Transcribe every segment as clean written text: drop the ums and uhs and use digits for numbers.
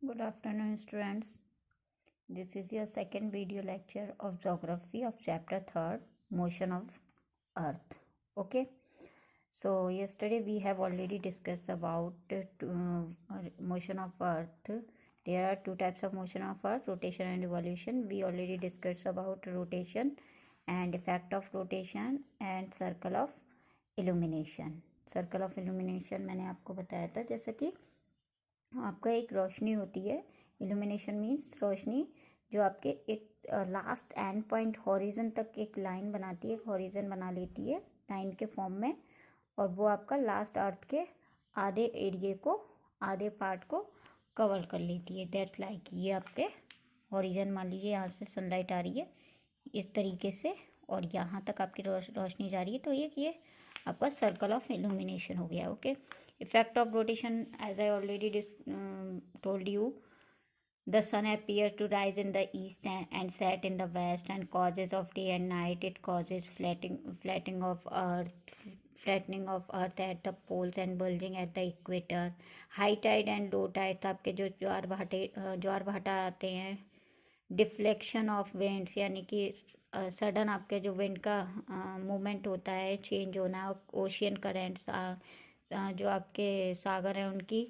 Good afternoon, students. This is your second video lecture of Geography of Chapter 3rd, Motion of Earth. Okay. So, yesterday we have already discussed about motion of Earth. There are two types of motion of Earth, rotation and revolution. We already discussed about rotation and effect of rotation and circle of illumination. Circle of illumination मैंने आपको बताया था, जैसे कि आपका एक रोशनी होती है। इल्यूमिनेशन मीन्स रोशनी जो आपके एक लास्ट एंड पॉइंट हॉरिजन तक एक लाइन बनाती है, एक हॉरिजन बना लेती है लाइन के फॉर्म में, और वो आपका लास्ट अर्थ के आधे एरिए को, आधे पार्ट को कवर कर लेती है। दैट्स लाइक ये आपके हॉरिजन, मान लीजिए यहाँ से सनलाइट आ रही है इस तरीके से और यहाँ तक आपकी रोशनी जा रही है, तो ये आपका सर्कल ऑफ इल्यूमिनेशन हो गया। Okay. Effect of rotation, as I already told you, the sun appears to rise in the east and set in the west, and causes of day and night. It causes flattening of earth at the poles and bulging at the equator. High tide and low tide, आपके जो ज्वार भाटा आते हैं, deflection of winds, यानी कि sudden आपके जो wind का मूवमेंट होता है, चेंज होना, ओशियन करेंट्स, जो आपके सागर हैं उनकी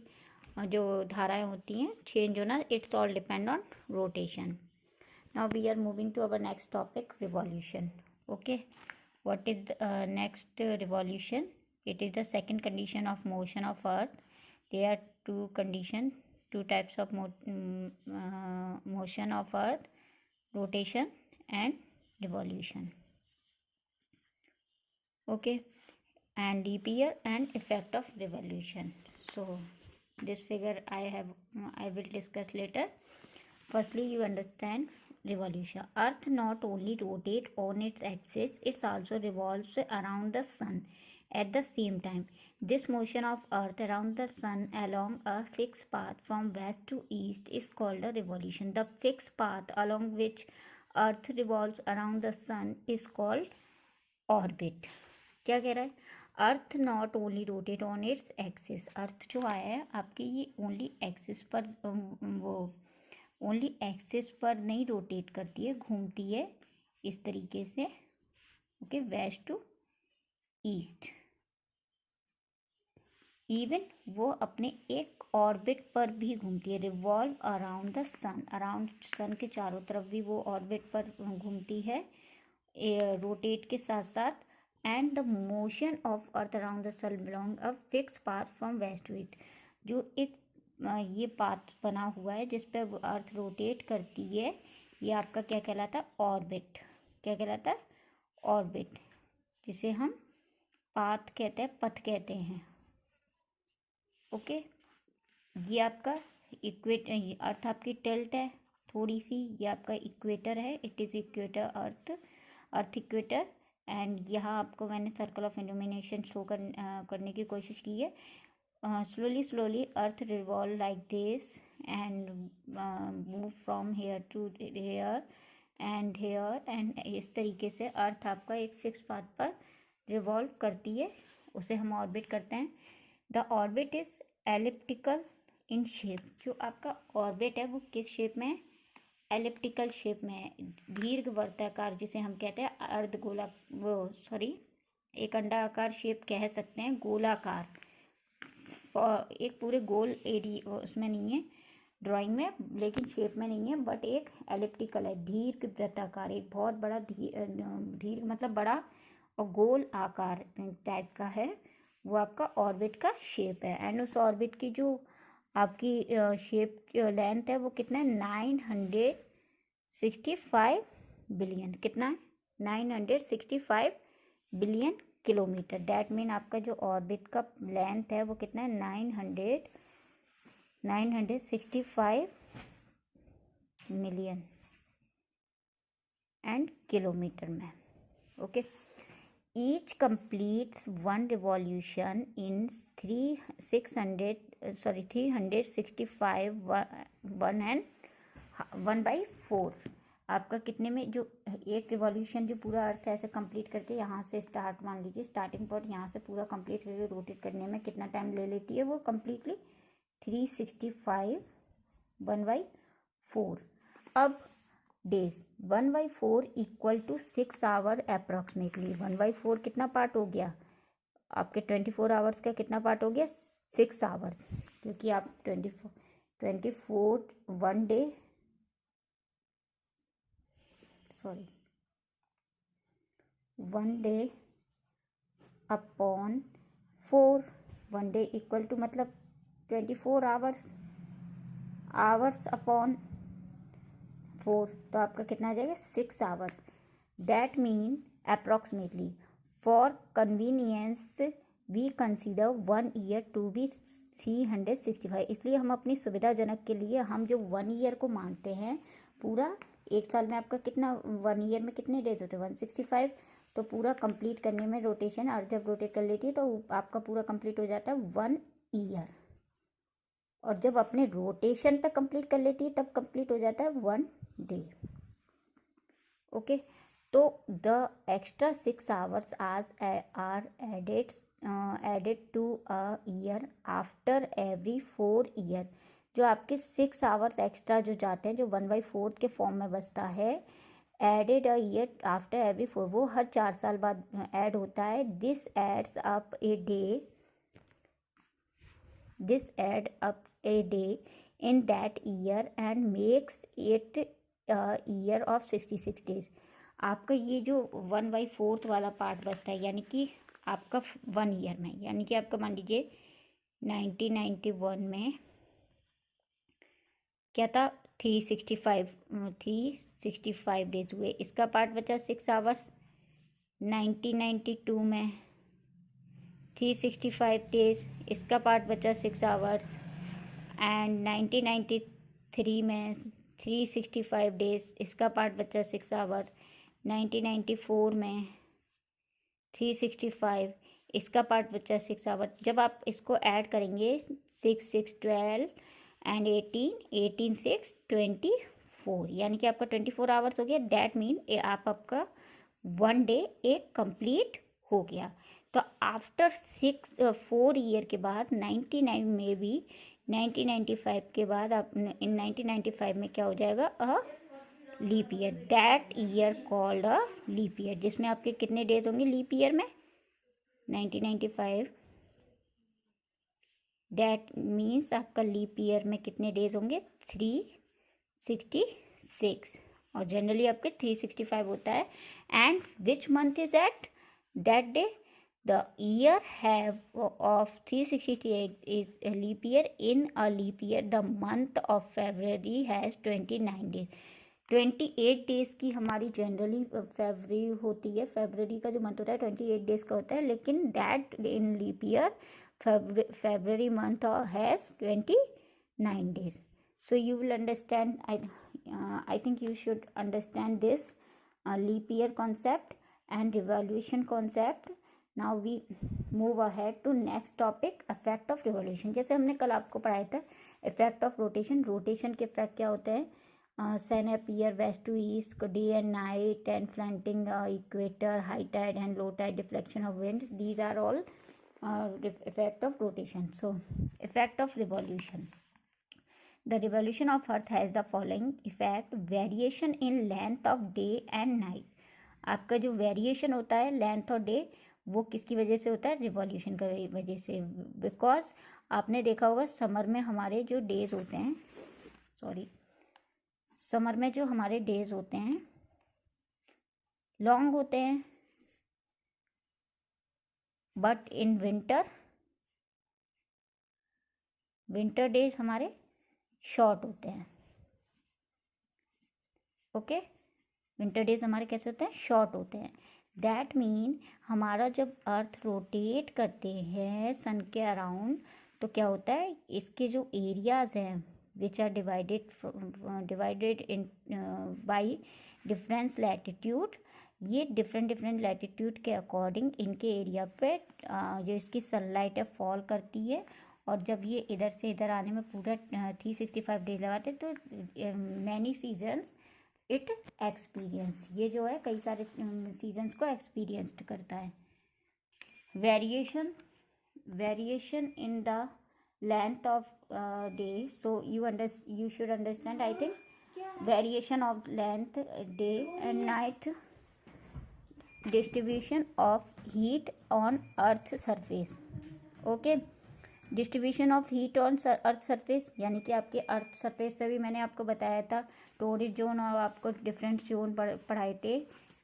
जो धाराएं होती हैं, चेंज होना, it's all depend on rotation. Now we are moving to our next topic, revolution. Okay, what is next revolution? It is the second condition of motion of earth. There are two condition, two types of motion of earth: rotation and revolution. Okay, and leap year and effect of revolution. So this figure I will discuss later. Firstly, you understand revolution. Earth not only rotate on its axis, it also revolves around the sun at the same time. This motion of earth around the sun along a fixed path from west to east is called a revolution. The fixed path along which earth revolves around the sun is called orbit. क्या कह रहा है? Earth not only rotate on its axis. Earth जो आया है आपकी, ये only axis पर, वो ओनली एक्सिस पर नहीं रोटेट करती है, घूमती है इस तरीके से। Okay, west to east. Even वो अपने एक ऑर्बिट पर भी घूमती है, revolve around the sun, around sun के चारों तरफ भी वो ऑर्बिट पर घूमती है, रोटेट के साथ साथ। And the motion of earth around the sun belong a fix path from west to east. जो एक ये पाथ बना हुआ है जिस पे अर्थ रोटेट करती है, ये आपका क्या कहलाता है? ऑर्बिट। क्या कहलाता है? ऑर्बिट, जिसे हम पाथ कहते हैं, पथ कहते हैं। ओके, ये आपका अर्थ आपकी टिल्ट है थोड़ी सी, ये आपका इक्वेटर है, it is equator earth equator. And यहाँ आपको मैंने सर्कल ऑफ इल्यूमिनेशन शो करने की कोशिश की है। Slowly earth revolve like this and move from here to here and इस तरीके से अर्थ आपका एक फिक्स पाथ पर रिवॉल्व करती है, उसे हम ऑर्बिट करते हैं। The orbit is elliptical in shape. जो आपका ऑर्बिट है वो किस शेप में है? एलिप्टिकल शेप में है, दीर्घ वर्ताकार, जिसे हम कहते हैं अर्धगोला, एक अंडाकार शेप कह सकते हैं, गोलाकार। एक पूरे गोल एरिया उसमें नहीं है ड्राइंग में, लेकिन शेप में नहीं है, बट एक एलिप्टिकल है, दीर्घ वृत्ताकार, एक बहुत बड़ा दीर्घ मतलब बड़ा और गोल आकार टाइप का है, वो आपका ऑर्बिट का शेप है। एंड उस ऑर्बिट की जो आपकी शेप लेंथ है वो कितना है? 965 बिलियन। कितना है? 965 बिलियन किलोमीटर। दैट मीन आपका जो ऑर्बिट का लेंथ है वो कितना है? 965 मिलियन एंड किलोमीटर में। Okay, each completes one revolution in 365 1/4। आपका कितने में? जो एक रिवॉल्यूशन जो पूरा अर्थ ऐसे कंप्लीट करके यहाँ से स्टार्ट, मान लीजिए स्टार्टिंग पॉइंट यहाँ से पूरा कंप्लीट करके रोटेट करने में कितना टाइम ले लेती है वो? कम्प्लीटली 365 1/4। अब days 1/4 equal to 6 hour approximately. 1/4 कितना पार्ट हो गया आपके 24 आवर्स का? कितना पार्ट हो गया? 6 आवर्स, क्योंकि आप 24 one day, sorry, 1 day upon 4। 1 day equal to मतलब 24 आवर्स, आवर्स अपॉन 4, तो आपका कितना आ जाएगा? 6 hours. That mean approximately for convenience we consider 1 year to be 365। इसलिए हम अपनी सुविधाजनक के लिए हम जो 1 ईयर को मानते हैं, पूरा एक साल में आपका कितना, 1 ईयर में कितने डेज होते हैं? 165। तो पूरा कंप्लीट करने में रोटेशन, अर्थ जब रोटेट कर लेती है तो आपका पूरा कंप्लीट हो जाता है 1 ईयर। और जब अपने रोटेशन पे कंप्लीट कर लेती है तब कंप्लीट हो जाता है 1 डे। ओके, तो द एक्स्ट्रा 6 आवर्स आज are added to a year after every 4 year. जो आपके 6 आवर्स एक्स्ट्रा जो जाते हैं, जो 1/4 के फॉर्म में बचता है, added a year after every 4, वो हर 4 साल बाद ऐड होता है। This adds up a day in that year and makes it a year of 66 days। आपका ये जो 1/4 वाला पार्ट बचता है, यानी कि आपका 1 ईयर में, यानी कि आपका मान लीजिए 1991 में क्या था? 365 डेज हुए, इसका पार्ट बचा 6 आवर्स। 1992 में 365 डेज, इसका पार्ट बचा 6 आवर्स। एंड 1993 में 365 डेज, इसका पार्ट बचा 6 आवर्स। 1994 में 365, इसका पार्ट बचा 6 आवर्स। जब आप इसको ऐड करेंगे 6 6 12 एंड 18 6 24, यानी कि आपका 24 आवर्स हो गया। डैट मीन आपका 1 डे एक कंप्लीट हो गया। तो आफ्टर 4 ईयर के बाद 99 में भी 1995 के बाद आप इन 1995 में क्या हो जाएगा? A leap year. That year called a leap year, जिसमें आपके कितने डेज होंगे लीप ईयर में? 1995। दैट मीन्स आपका लीप ईयर में कितने डेज होंगे? 366। और जनरली आपके 365 होता है। And which month is at that day? The year have of 368 is a leap year. In a leap year, the month of February has 29 days. 28 days की हमारी जनरली फरवरी होती है। फरवरी का जो मंथ होता है 28 डेज का होता है, लेकिन that in leap year February month has 29 days. So you will understand, I think you should understand this leap year concept and revolution concept. Now we move ahead to next topic, effect of revolution। जैसे हमने कल आपको पढ़ाया था effect of rotation। Rotation के effect क्या होते हैं? Sun appear west to east, day and night, and flattening equator, high tide and low tide, deflection of winds, these are all effect of rotation. So effect of revolution, the revolution of earth has the following effect: variation in length of day and night। आपका जो variation होता है length और day, वो किसकी वजह से होता है? रिवॉल्यूशन की वजह से। बिकॉज आपने देखा होगा समर में हमारे जो डेज होते हैं, समर में जो हमारे डेज होते हैं लॉन्ग होते हैं, बट इन विंटर डेज हमारे शॉर्ट होते हैं। ओके, विंटर डेज हमारे कैसे होते हैं? शॉर्ट होते हैं। दैट मीन हमारा जब अर्थ रोटेट करते हैं सन के अराउंड, तो क्या होता है? इसके जो एरियाज़ हैं which are divided in by difference latitude, ये डिफरेंट लैटिट्यूड के अकॉर्डिंग इनके एरिया पे जो इसकी सनलाइट है फॉल करती है। और जब ये इधर से इधर आने में पूरा 365 डेज लगाते हैं, तो मैनी सीजन्स इट एक्सपीरियंस, ये जो है कई सारे सीजन्स को एक्सपीरियंस्ड करता है। Variation in the length of day. So you should understand, I think, variation of length, day and night, distribution of heat on earth surface. Okay, distribution of heat on earth surface, यानी कि आपके earth surface पे भी मैंने आपको बताया था torrid zone, और आपको डिफरेंट जोन पढ़ाए थे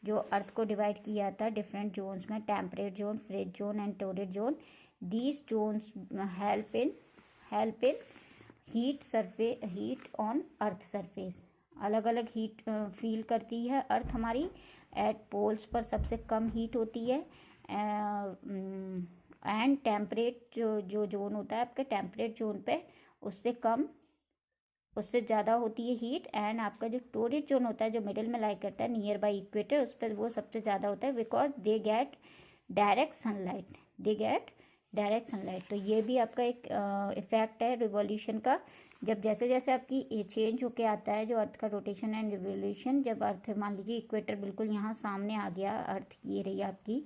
जो अर्थ को डिवाइड किया था डिफरेंट जोन्स में, temperate zone, frigid zone and torrid zone. These zones help in heat on earth surface. अलग अलग हीट फील करती है अर्थ हमारी. एट पोल्स पर सबसे कम हीट होती है, एंड टेम्परेट जो जोन होता है आपके टेम्परेट जोन पे उससे ज़्यादा होती है हीट. एंड आपका जो टोरिड जोन होता है जो मिडिल में लाई करता है नियर बाई इक्वेटर, उस पर वो सबसे ज़्यादा होता है because they get direct sunlight. तो ये भी आपका एक इफेक्ट है रिवॉल्यूशन का. जब जैसे जैसे आपकी चेंज होके आता है जो अर्थ का रोटेशन एंड रिवॉल्यूशन, जब अर्थ मान लीजिए इक्वेटर बिल्कुल यहाँ सामने आ गया, अर्थ ये रही आपकी,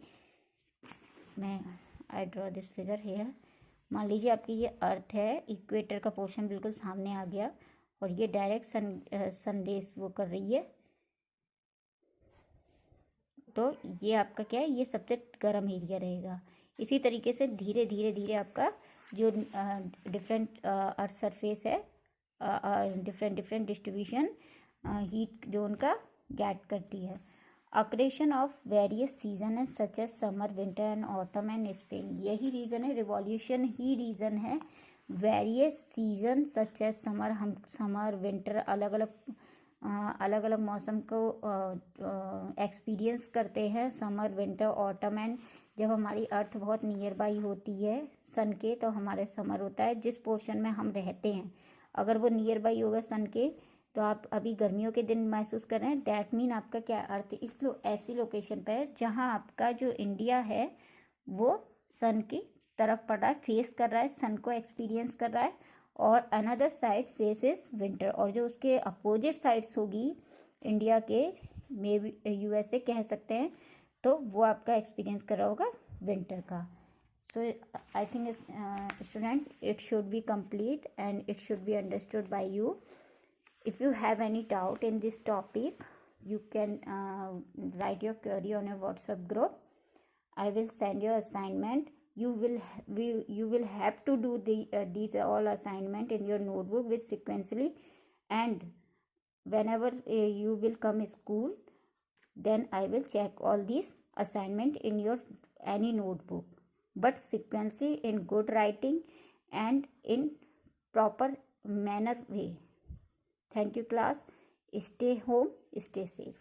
I draw this figure here. मान लीजिए आपकी ये अर्थ है, इक्वेटर का पोर्शन बिल्कुल सामने आ गया और ये डायरेक्ट सन रेस वो कर रही है, तो ये आपका क्या है, ये सबसे गर्म एरिया रहेगा. इसी तरीके से धीरे धीरे आपका जो डिफरेंट अर्थ सरफेस है डिफरेंट डिस्ट्रीब्यूशन हीट जोन का गेट करती है. अक्रेशन ऑफ वेरियस सीजन है such as summer, winter and autumn and spring. यही रीज़न है, रिवॉल्यूशन ही रीज़न है. Various season such as summer, हम समर विंटर अलग अलग मौसम को एक्सपीरियंस करते हैं. समर, विंटर, ऑटम एंड जब हमारी अर्थ बहुत नियर बाई होती है सन के तो हमारे समर होता है. जिस पोर्शन में हम रहते हैं अगर वो नियर बाई होगा सन के, तो आप अभी गर्मियों के दिन महसूस कर रहे हैं, दैट मीन आपका क्या अर्थ ऐसी लोकेशन पर है जहाँ आपका जो इंडिया है वो सन की तरफ पड़ रहा है, फेस कर रहा है, सन को एक्सपीरियंस कर रहा है. और another side face is winter, और जो उसके अपोजिट साइड्स होगी इंडिया के, मे बी यूएसए कह सकते हैं, तो वो आपका एक्सपीरियंस कर रहा होगा विंटर का. So I think student it should be complete and it should be understood by you. If you have any doubt in this topic, you can write your query on your WhatsApp group. I will send your assignment. You will have to do these all assignment in your notebook with sequentially, and whenever you will come school, then I will check all these assignment in your any notebook, but sequentially in good writing and in proper manner way. Thank you class. Stay home, stay safe.